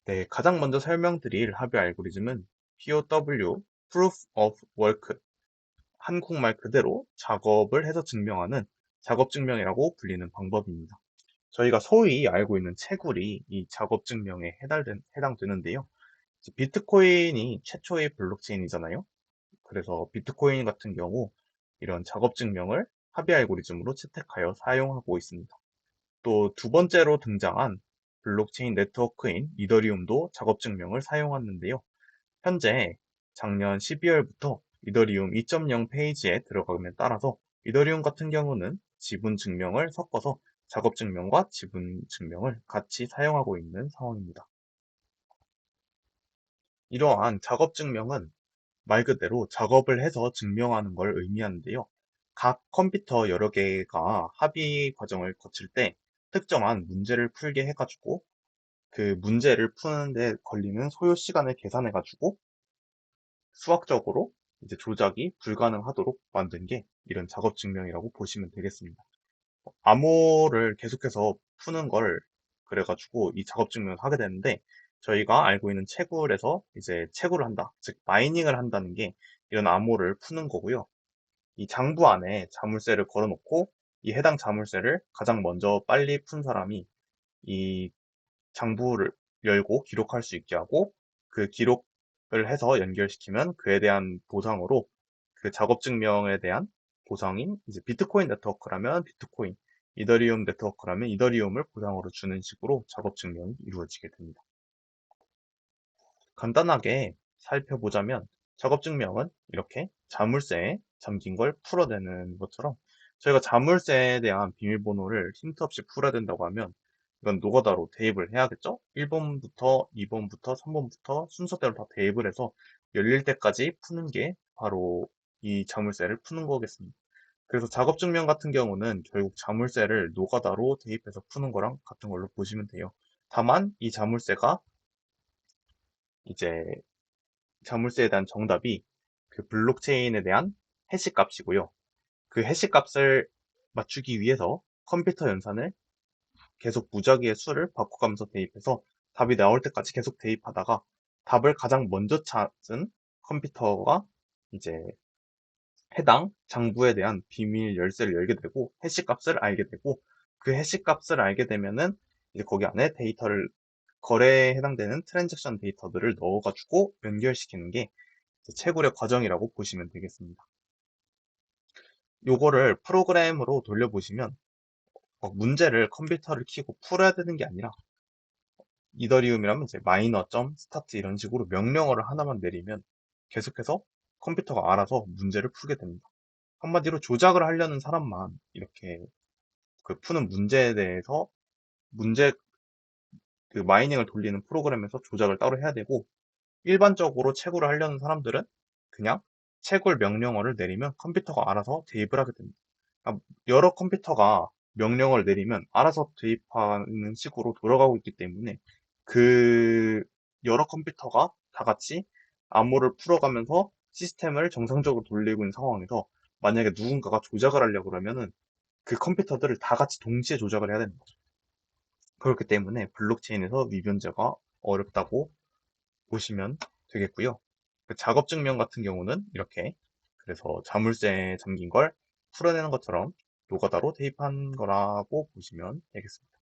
네, 가장 먼저 설명드릴 합의 알고리즘은 POW, Proof of Work, 한국말 그대로 작업을 해서 증명하는 작업 증명이라고 불리는 방법입니다. 저희가 소위 알고 있는 채굴이 이 작업 증명에 해당되는데요. 이제 비트코인이 최초의 블록체인이잖아요. 그래서 비트코인 같은 경우 이런 작업 증명을 합의 알고리즘으로 채택하여 사용하고 있습니다. 또 두 번째로 등장한 블록체인 네트워크인 이더리움도 작업 증명을 사용하는데요. 현재 작년 12월부터 이더리움 2.0 페이지에 들어감에 따라서 이더리움 같은 경우는 지분 증명을 섞어서 작업 증명과 지분 증명을 같이 사용하고 있는 상황입니다. 이러한 작업 증명은 말 그대로 작업을 해서 증명하는 걸 의미하는데요. 각 컴퓨터 여러 개가 합의 과정을 거칠 때 특정한 문제를 풀게 해가지고 그 문제를 푸는데 걸리는 소요 시간을 계산해가지고 수학적으로 이제 조작이 불가능하도록 만든 게 이런 작업 증명이라고 보시면 되겠습니다. 암호를 계속해서 푸는 걸 그래가지고 이 작업 증명을 하게 되는데 저희가 알고 있는 채굴에서 이제 채굴을 한다, 즉 마이닝을 한다는 게 이런 암호를 푸는 거고요. 이 장부 안에 자물쇠를 걸어놓고 이 해당 자물쇠를 가장 먼저 빨리 푼 사람이 이 장부를 열고 기록할 수 있게 하고 그 기록을 해서 연결시키면 그에 대한 보상으로 그 작업 증명에 대한 보상인 이제 비트코인 네트워크라면 비트코인, 이더리움 네트워크라면 이더리움을 보상으로 주는 식으로 작업 증명이 이루어지게 됩니다. 간단하게 살펴보자면 작업 증명은 이렇게 자물쇠에 잠긴 걸 풀어내는 것처럼 저희가 자물쇠에 대한 비밀번호를 힌트 없이 풀어야 된다고 하면 이건 노가다로 대입을 해야겠죠? 1번부터 2번부터 3번부터 순서대로 다 대입을 해서 열릴 때까지 푸는 게 바로 이 자물쇠를 푸는 거겠습니다. 그래서 작업 증명 같은 경우는 결국 자물쇠를 노가다로 대입해서 푸는 거랑 같은 걸로 보시면 돼요. 다만 이 자물쇠가 이제 자물쇠에 대한 정답이 그 블록체인에 대한 해시 값이고요. 그 해시 값을 맞추기 위해서 컴퓨터 연산을 계속 무작위의 수를 바꿔가면서 대입해서 답이 나올 때까지 계속 대입하다가 답을 가장 먼저 찾은 컴퓨터가 이제 해당 장부에 대한 비밀 열쇠를 열게 되고 해시 값을 알게 되고 그 해시 값을 알게 되면은 이제 거기 안에 데이터를 거래에 해당되는 트랜잭션 데이터들을 넣어가지고 연결시키는 게 채굴의 과정이라고 보시면 되겠습니다. 요거를 프로그램으로 돌려보시면 문제를 컴퓨터를 켜고 풀어야 되는 게 아니라 이더리움이라면 이제 마이너 점 스타트 이런 식으로 명령어를 하나만 내리면 계속해서 컴퓨터가 알아서 문제를 풀게 됩니다. 한마디로 조작을 하려는 사람만 이렇게 그 푸는 문제에 대해서 문제 그 마이닝을 돌리는 프로그램에서 조작을 따로 해야 되고 일반적으로 채굴을 하려는 사람들은 그냥 채굴 명령어를 내리면 컴퓨터가 알아서 대입을 하게 됩니다. 여러 컴퓨터가 명령어를 내리면 알아서 대입하는 식으로 돌아가고 있기 때문에 그 여러 컴퓨터가 다 같이 암호를 풀어가면서 시스템을 정상적으로 돌리고 있는 상황에서 만약에 누군가가 조작을 하려고 그러면은 그 컴퓨터들을 다 같이 동시에 조작을 해야 되는 거죠. 그렇기 때문에 블록체인에서 미변제가 어렵다고 보시면 되겠고요. 그 작업 증명 같은 경우는 이렇게 그래서 자물쇠에 잠긴 걸 풀어내는 것처럼 노가다로 대입한 거라고 보시면 되겠습니다.